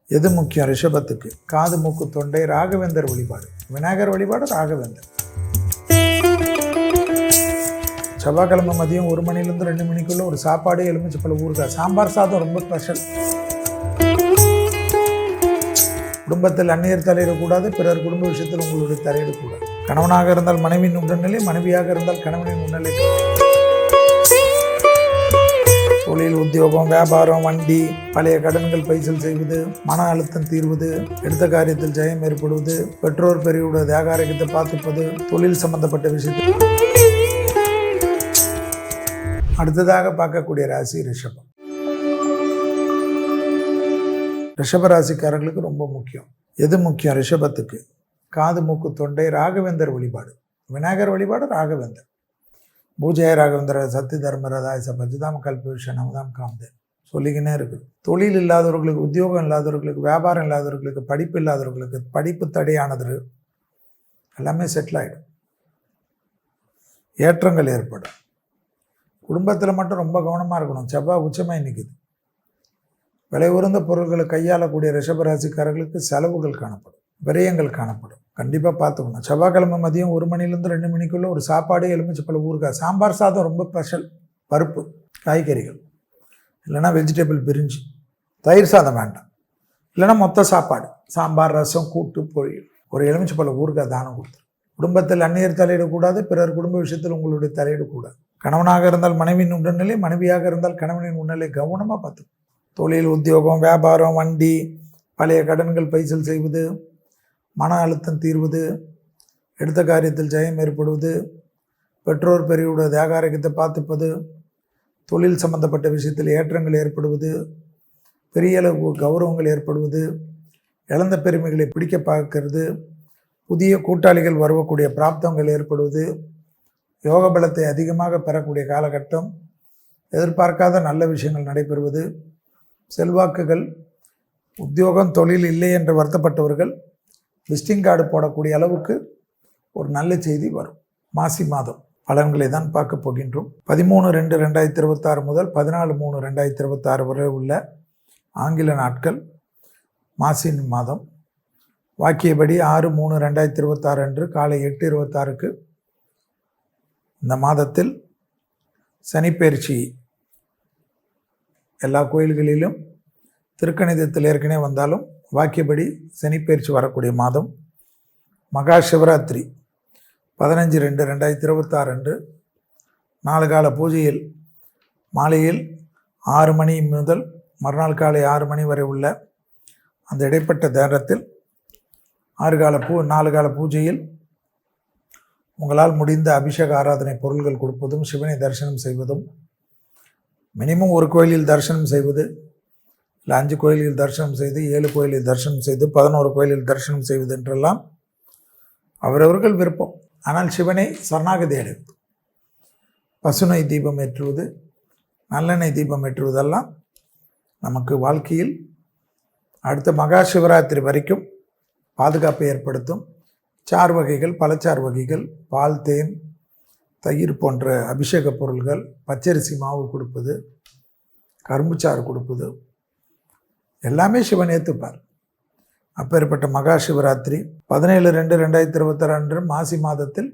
எது முக்கியம் ரிஷபத்துக்கு? காது மூக்கு தொண்டை ராகவேந்தர் வழிபாடு, விநாயகர் வழிபாடு ராகவேந்தர். செவ்வாய்க்கிழமை மதியம் 1 மணிலேருந்து 2 மணிக்குள்ள ஒரு சாப்பாடு எலுமிச்சப்பழம் ஊறுகாய், சாம்பார் சாதம் ரொம்ப ஸ்பெஷல். குடும்பத்தில் அந்நியர் தலையிடக்கூடாது, பிறர் குடும்ப விஷயத்தில் உங்களுடைய தலையிடக்கூடாது. கணவனாக இருந்தால் மனைவியின் உடல்நிலை, மனைவியாக இருந்தால் கணவனின் உடல்நிலை. தொழில், உத்தியோகம், வியாபாரம், வண்டி, பழைய கடன்கள் பைசல் செய்வது, மன அழுத்தம் தீர்வது, எடுத்த காரியத்தில் ஜெயம் ஏற்படுவது, பெற்றோர் பெரியோட தியாகாரத்தை பார்த்துப்பது, தொழில் சம்பந்தப்பட்ட விஷயத்தில். அடுத்ததாக பார்க்கக்கூடிய ராசி ரிஷபம். ரிஷப ராசிக்காரர்களுக்கு ரொம்ப முக்கியம். எது முக்கியம் ரிஷபத்துக்கு? காது மூக்கு தொண்டை ராகவேந்தர் வழிபாடு, விநாயகர் வழிபாடு ராகவேந்தர். பூஜை ராகவேந்திர சத்தி தர்மரதாய சபஜிதாம் கல்பவிஷன் நமதாம் காமதே சொல்லிக்கினே இருக்குது. தொழில் இல்லாதவர்களுக்கு, உத்தியோகம் இல்லாதவர்களுக்கு, வியாபாரம் இல்லாதவர்களுக்கு, படிப்பு இல்லாதவர்களுக்கு, படிப்பு தடையானது எல்லாமே செட்டில் ஆகிடும். ஏற்றங்கள் ஏற்படும். குடும்பத்தில் மட்டும் ரொம்ப கவனமாக இருக்கணும். செவ்வாய் உச்சமாக நிற்குது. விலை உயர்ந்த பொருட்களை கையாளக்கூடிய ரிஷபராசிக்காரர்களுக்கு செலவுகள் காணப்படும், விரயங்கள் காணப்படும். கண்டிப்பாக பார்த்துக்கணும். செவ்வாய்க்கிழமை மதியம் 1 மணிலேருந்து 2 மணிக்குள்ளே ஒரு சாப்பாடு எலுமிச்சப்பழம் ஊறுகாய், சாம்பார் சாதம் ரொம்ப ஸ்பெஷல். பருப்பு, காய்கறிகள், இல்லைனா வெஜிடபிள் பிரிஞ்சு, தயிர் சாதம் வேண்டாம். இல்லைனா மொத்த சாப்பாடு, சாம்பார், ரசம், கூட்டு, பொரியல், ஒரு எலுமிச்சப்பழம் ஊறுகாய் தானம் கொடுத்துரும். குடும்பத்தில் அந்நியர் தலையிடக்கூடாது, பிறர் குடும்ப விஷயத்தில் உங்களுடைய தலையிடக்கூடாது. கணவனாக இருந்தால் மனைவியின் உடல்நிலை, மனைவியாக இருந்தால் கணவனின் உடல்நிலை கவனமாக பார்த்துக்கணும். தொழில், உத்தியோகம், வியாபாரம், வண்டி, பழைய கடன்கள் பைசல் செய்வது, மன அழுத்தம் தீர்வது, எடுத்த காரியத்தில் ஜெயம் ஏற்படுவது, பெற்றோர் பெரியோட தியாகாரத்தை பார்த்துப்பது, தொழில் சம்பந்தப்பட்ட விஷயத்தில் ஏற்றங்கள் ஏற்படுவது, பெரிய அளவு கௌரவங்கள் ஏற்படுவது, இழந்த பெருமைகளை பிடிக்க பார்க்கறது, புதிய கூட்டாளிகள் வரக்கூடிய பிராப்தங்கள் ஏற்படுவது, யோக பலத்தை அதிகமாக பெறக்கூடிய காலகட்டம், எதிர்பார்க்காத நல்ல விஷயங்கள் நடைபெறுவது, செல்வாக்குகள், உத்தியோகம், தொழில் இல்லை என்று வருத்தப்பட்டவர்கள் விசிட்டிங் கார்டு போடக்கூடிய அளவுக்கு ஒரு நல்ல செய்தி வரும். மாசி மாதம் பலன்களை தான் பார்க்க போகின்றோம். 13/2/2026 முதல் 14/3/2026 வரை உள்ள ஆங்கில நாட்கள் மாசி மாதம். வாக்கியபடி 6/3/2026 அன்று காலை 8:26க்கு இந்த மாதத்தில் சனிப்பெயர்ச்சி எல்லா கோயில்களிலும் திருக்கணிதத்தில் ஏற்கனவே வந்தாலும் வாக்கியபடி சனிப்பெயர்ச்சி வரக்கூடிய மாதம். மகா சிவராத்திரி 15/2/2026 அன்று 4 கால பூஜையில் மாலையில் 6 மணி முதல் மறுநாள் காலை 6 மணி வரை உள்ள அந்த இடைப்பட்ட நேரத்தில் 4 கால பூஜையில் உங்களால் முடிந்த அபிஷேக ஆராதனை பொருள்கள் கொடுப்பதும், சிவனை தரிசனம் செய்வதும், மினிமம் ஒரு கோயிலில் தரிசனம் செய்வது, இல்லை 5 கோயிலில் தரிசனம் செய்து, 7 கோயிலில் தரிசனம் செய்து, 11 கோயிலில் தரிசனம் செய்வது என்றெல்லாம் அவரவர்கள் விருப்பம். ஆனால் சிவனை சரணாகதி அடைவது, பசுனை தீபம் ஏற்றுவது, நல்லெண்ணெய் தீபம் ஏற்றுவதெல்லாம் நமக்கு வாழ்க்கையில் அடுத்த மகா சிவராத்திரி வரைக்கும் பாதுகாப்பை ஏற்படுத்தும். சார் வகைகள், பழச்சார் வகைகள், பால், தேன், தயிர் போன்ற அபிஷேக பொருள்கள், பச்சரிசி மாவு கொடுப்பது, கரும்புச்சாறு கொடுப்பது எல்லாமே சிவன் ஏற்றுப்பார். அப்பேற்பட்ட மகா சிவராத்திரி 17/2/2026 அன்று மாசி மாதத்தில்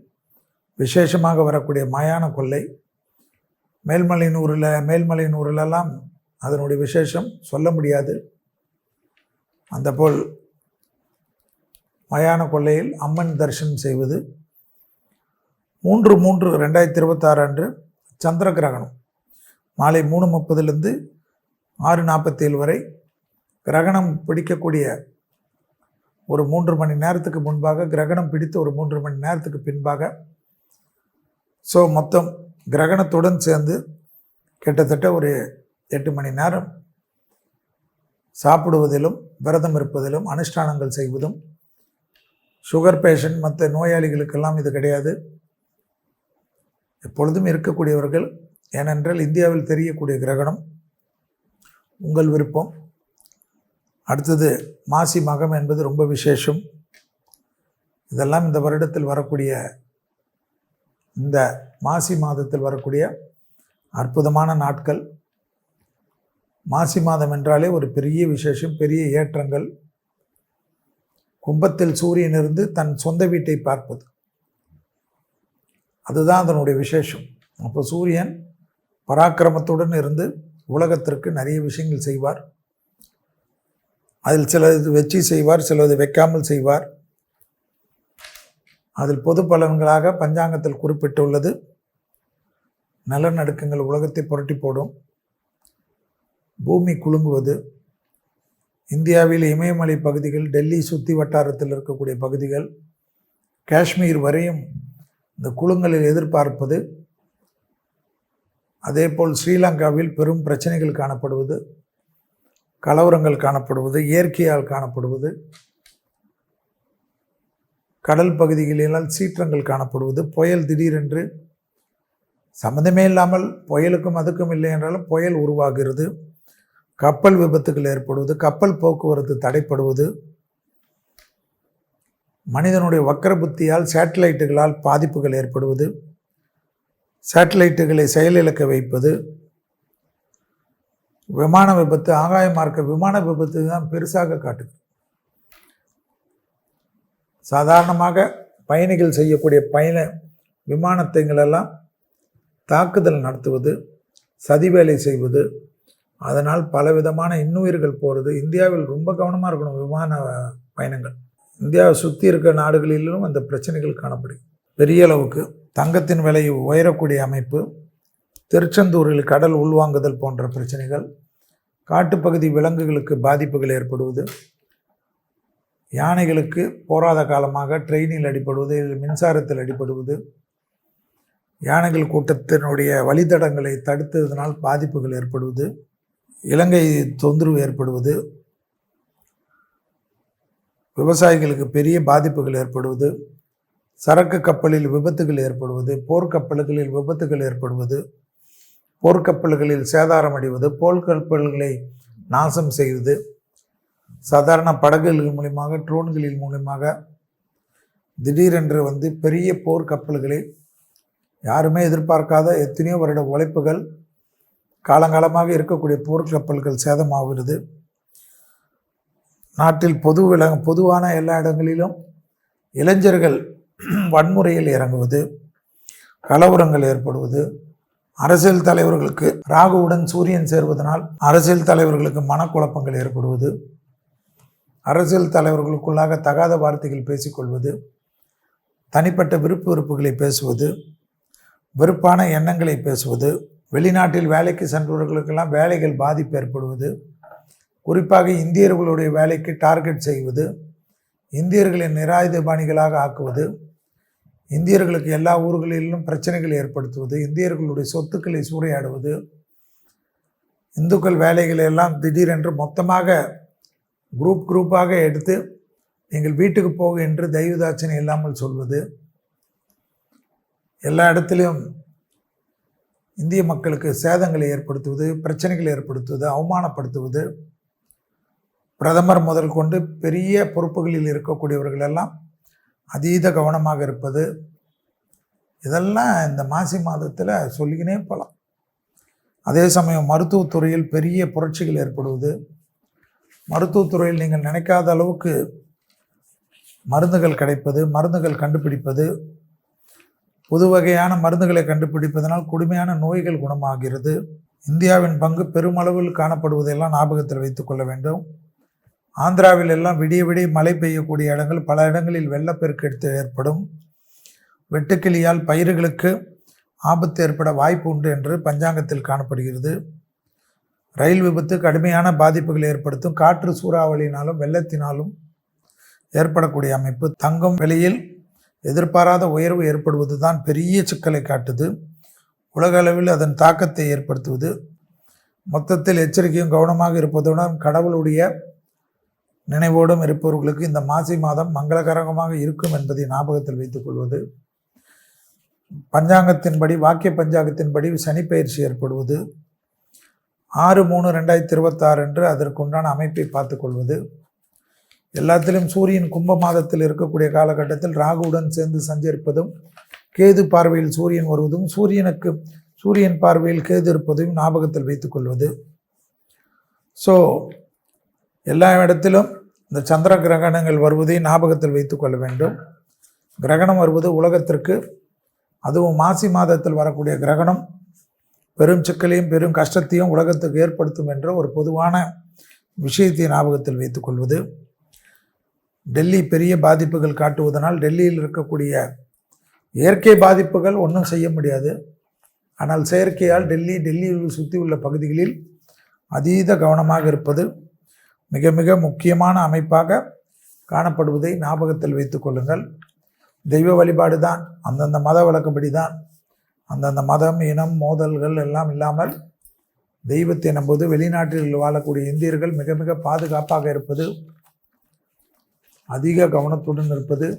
விசேஷமாக வரக்கூடிய மயான கொள்ளை. மேல்மலையனூரிலெல்லாம் அதனுடைய விசேஷம் சொல்ல முடியாது. அந்த போல் மயான கொள்ளையில் அம்மன் தரிசனம் செய்வது. 3/3/2026 அன்று சந்திர கிரகணம் மாலை 3:30 6:47 வரை கிரகணம் பிடிக்கக்கூடிய ஒரு 3 மணி நேரத்துக்கு முன்பாக, கிரகணம் பிடித்து ஒரு 3 மணி நேரத்துக்கு பின்பாக. ஸோ மொத்தம் கிரகணத்துடன் சேர்ந்து கிட்டத்தட்ட ஒரு 8 மணி நேரம் சாப்பிடுவதிலும், விரதம் இருப்பதிலும், அனுஷ்டானங்கள் செய்வதும். சுகர் பேஷண்ட், மற்ற நோயாளிகளுக்கெல்லாம் இது கிடையாது, எப்பொழுதும் இருக்கக்கூடியவர்கள். ஏனென்றால் இந்தியாவில் தெரியக்கூடிய கிரகணம். உங்கள் விருப்பம். அடுத்தது மாசி மகம் என்பது ரொம்ப விசேஷம். இதெல்லாம் இந்த வருடத்தில் வரக்கூடிய, இந்த மாசி மாதத்தில் வரக்கூடிய அற்புதமான நாட்கள். மாசி மாதம் என்றாலே ஒரு பெரிய விசேஷம், பெரிய ஏற்றங்கள். கும்பத்தில் சூரியன் இருந்து தன் சொந்த வீட்டை பார்ப்பது, அதுதான் அதனுடைய விசேஷம். அப்போ சூரியன் பராக்கிரமத்துடன் இருந்து உலகத்திற்கு நிறைய விஷயங்கள் செய்வார். அதில் சிலது வச்சு செய்வார், சிலது வைக்காமல் செய்வார். அதில் பொது பலன்களாக பஞ்சாங்கத்தில் குறிப்பிட்டுள்ளது நிலநடுக்கங்கள் உலகத்தை புரட்டி போடும், பூமி குலுங்குவது, இந்தியாவில் இமயமலை பகுதிகள், டெல்லி சுற்றி வட்டாரத்தில் இருக்கக்கூடிய பகுதிகள், காஷ்மீர் வரையும் இந்த குலுங்கலில் எதிர்பார்ப்பது, அதேபோல் ஸ்ரீலங்காவில் பெரும் பிரச்சனைகள் காணப்படுவது, கலவரங்கள் காணப்படுவது, இயற்கையால் காணப்படுவது, கடல் பகுதிகளில் சீற்றங்கள் காணப்படுவது, புயல் திடீரென்று சம்மந்தமே இல்லாமல் புயலுக்கும் அதுக்கும் இல்லை என்றாலும் புயல் உருவாகிறது, கப்பல் விபத்துகள் ஏற்படுவது, கப்பல் போக்குவரத்து தடைப்படுவது, மனிதனுடைய வக்கர புத்தியால் சேட்டலைட்டுகளால் பாதிப்புகள் ஏற்படுவது, சேட்டலைட்டுகளை செயலிழக்க வைப்பது, விமான விபத்து, ஆகாய மார்க்க விமான விபத்து தான் பெருசாக காட்டுது. சாதாரணமாக பயணிகள் செய்யக்கூடிய விமானத்தைங்களெல்லாம் தாக்குதல் நடத்துவது, சதி வேலை செய்வது, அதனால் பலவிதமான இன்னுயிர்கள் போகிறது. இந்தியாவில் ரொம்ப கவனமாக இருக்கணும் விமான பயணங்கள். இந்தியாவை சுற்றி இருக்கிற நாடுகளிலும் அந்த பிரச்சனைகள் காணப்படுது. பெரிய அளவுக்கு தங்கத்தின் விலை உயரக்கூடிய அமைப்பு, திருச்செந்தூரில் கடல் உள்வாங்குதல் போன்ற பிரச்சனைகள், காட்டுப்பகுதி விலங்குகளுக்கு பாதிப்புகள் ஏற்படுவது, யானைகளுக்கு போராத காலமாக ட்ரெயினில் அடிப்படுவது, மின்சாரத்தில் அடிப்படுவது, யானைகள் கூட்டத்தினுடைய வழித்தடங்களை தடுத்ததனால் பாதிப்புகள் ஏற்படுவது, இலங்கை தொந்தரவு ஏற்படுவது, விவசாயிகளுக்கு பெரிய பாதிப்புகள் ஏற்படுவது, சரக்கு கப்பலில் விபத்துகள் ஏற்படுவது, போர்க்கப்பல்களில் விபத்துகள் ஏற்படுவது, போர்க்கப்பல்களில் சேதாரம் அடைவது, போர்க்கப்பல்களை நாசம் செய்வது, சாதாரண படகுகள் மூலியமாக, ட்ரோன்களின் மூலியமாக திடீரென்று பெரிய போர்க்கப்பல்களை யாருமே எதிர்பார்க்காத எத்தனையோ வருட உழைப்புகள், காலங்காலமாக இருக்கக்கூடிய போர்க்கப்பல்கள் சேதமாகிறது. நாட்டில் பொதுவான எல்லா இடங்களிலும் இளைஞர்கள் வன்முறையில் இறங்குவது, கலவரங்கள் ஏற்படுவது, அரசியல் தலைவர்களுக்கு ராகுவுடன் சூரியன் சேர்வதனால் அரசியல் தலைவர்களுக்கு மனக்குழப்பங்கள் ஏற்படுவது, அரசியல் தலைவர்களுக்குள்ளாக தகாத வார்த்தைகள் பேசிக்கொள்வது, தனிப்பட்ட விருப்பு வெறுப்புகளை பேசுவது, வெறுப்பான எண்ணங்களை பேசுவது, வெளிநாட்டில் வேலைக்கு சென்றவர்களுக்கெல்லாம் வேலைகள் பாதிப்பு ஏற்படுவது, குறிப்பாக இந்தியர்களுடைய வேலைக்கு டார்கெட் செய்வது, இந்தியர்களை நிராயுதபாணிகளாக ஆக்குவது, இந்தியர்களுக்கு எல்லா ஊர்களிலும் பிரச்சனைகளை ஏற்படுத்துவது, இந்தியர்களுடைய சொத்துக்களை சூறையாடுவது, இந்துக்கள் வேலைகளை எல்லாம் திடீரென்று மொத்தமாக குரூப்பாக எடுத்து நீங்கள் வீட்டுக்கு போக என்று தெய்வதாட்சணை இல்லாமல் சொல்வது, எல்லா இடத்திலும் இந்திய மக்களுக்கு சேதங்களை ஏற்படுத்துவது, பிரச்சனைகளை ஏற்படுத்துவது, அவமானப்படுத்துவது, பிரதமர் முதல் கொண்டு பெரிய பொறுப்புகளில் இருக்கக்கூடியவர்கள் எல்லாம் அதீத கவனமாக இருப்பது, இதெல்லாம் இந்த மாசி மாதத்தில் சொல்லிக்கினே போகலாம். அதே சமயம் மருத்துவத்துறையில் பெரிய புரட்சிகள் ஏற்படுவது, மருத்துவத்துறையில் நீங்கள் நினைக்காத அளவுக்கு மருந்துகள் கிடைப்பது, மருந்துகள் கண்டுபிடிப்பது, புது வகையான மருந்துகளை கண்டுபிடிப்பதனால் கொடுமையான நோய்கள் குணமாகிறது. இந்தியாவின் பங்கு பெருமளவில் காணப்படுவதெல்லாம் ஞாபகத்தில் வைத்து கொள்ள வேண்டும். ஆந்திராவில் எல்லாம் விடிய விடிய மழை பெய்யக்கூடிய இடங்கள், பல இடங்களில் வெள்ளப்பெருக்கு ஏற்படும். வெட்டுக்கிளியால் பயிர்களுக்கு ஆபத்து ஏற்பட வாய்ப்பு உண்டு என்று பஞ்சாங்கத்தில் காணப்படுகிறது. ரயில் விபத்து கடுமையான பாதிப்புகளை ஏற்படுத்தும். காற்று சூறாவளியினாலும் வெள்ளத்தினாலும் ஏற்படக்கூடிய அமைப்பு. தங்கம் விலையில் எதிர்பாராத உயர்வு ஏற்படுவது தான் பெரிய சிக்கலை காட்டுது. உலக அளவில் அதன் தாக்கத்தை ஏற்படுத்துவது. மொத்தத்தில் எச்சரிக்கையும் கவனமாக இருப்பதுடன் கடவுளுடைய நினைவோடும் இருப்பவர்களுக்கு இந்த மாசி மாதம் மங்களகரமாக இருக்கும் என்பதை ஞாபகத்தில் வைத்துக் கொள்வது. பஞ்சாங்கத்தின்படி, வாக்கிய பஞ்சாங்கத்தின்படி சனி பயிற்சி ஏற்படுவது 6/3/2026 என்று அதற்குண்டான அமைப்பை பார்த்து கொள்வது. எல்லாத்திலும் சூரியன் கும்ப மாதத்தில் இருக்கக்கூடிய காலகட்டத்தில் ராகுவுடன் சேர்ந்து சஞ்சரிப்பதும், கேது பார்வையில் சூரியன் வருவதும், சூரியன் பார்வையில் கேது இருப்பதையும் ஞாபகத்தில் வைத்துக் கொள்வது. ஸோ எல்லா இடத்திலும் இந்த சந்திர கிரகணங்கள் வருவதை ஞாபகத்தில் வைத்து கொள்ள வேண்டும். கிரகணம் வருவது உலகத்திற்கு, அதுவும் மாசி மாதத்தில் வரக்கூடிய கிரகணம் பெரும் சிக்கலையும் பெரும் கஷ்டத்தையும் உலகத்துக்கு ஏற்படுத்தும் என்ற ஒரு பொதுவான விஷயத்தை ஞாபகத்தில் வைத்துக் கொள்வது. டெல்லி பெரிய பாதிப்புகள் காட்டுவதனால் டெல்லியில் இருக்கக்கூடிய இயற்கை பாதிப்புகள் ஒன்றும் செய்ய முடியாது. ஆனால் செயற்கையால் டெல்லியில் சுற்றி உள்ள பகுதிகளில் அதீத கவனமாக இருப்பது மிக மிக முக்கியமான அமைப்பாக காணப்படுவதை ஞாபகத்தில் வைத்து கொள்ளுங்கள். தெய்வ வழிபாடு தான், அந்தந்த மத வழக்கப்படி தான், அந்தந்த மதம் இனம் மோதல்கள் எல்லாம் இல்லாமல் தெய்வத்தை நம்புவது, வெளிநாட்டில் வாழக்கூடிய இந்தியர்கள் மிக மிக பாதுகாப்பாக இருப்பது, அதிக கவனத்துடன் இருப்பது,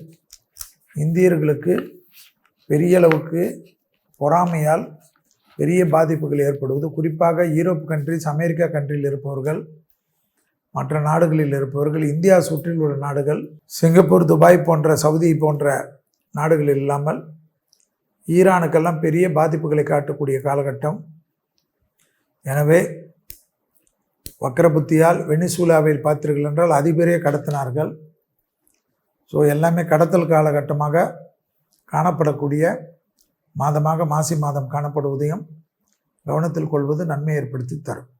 இந்தியர்களுக்கு பெரிய அளவுக்கு பொறாமையால் பெரிய பாதிப்புகள் ஏற்படுவது, குறிப்பாக யூரோப் கண்ட்ரிஸ், அமெரிக்கா கண்ட்ரியில் இருப்பவர்கள், மற்ற நாடுகளில் இருப்பவர்கள், இந்தியா சுற்றில் உள்ள நாடுகள், சிங்கப்பூர், துபாய் போன்ற, சவுதி போன்ற நாடுகளில் இல்லாமல் ஈரானுக்கெல்லாம் பெரிய பாதிப்புகளை காட்டக்கூடிய காலகட்டம். எனவே வக்ரபுத்தியால் வெனிசூலாவில் பார்த்தீர்கள் என்றால் அதிபரே கடத்தினார்கள். ஸோ எல்லாமே கடத்தல் காலகட்டமாக காணப்படக்கூடிய மாதமாக மாசி மாதம் காணப்படுவதையும் கவனத்தில் கொள்வது நன்மை ஏற்படுத்தி தரும்.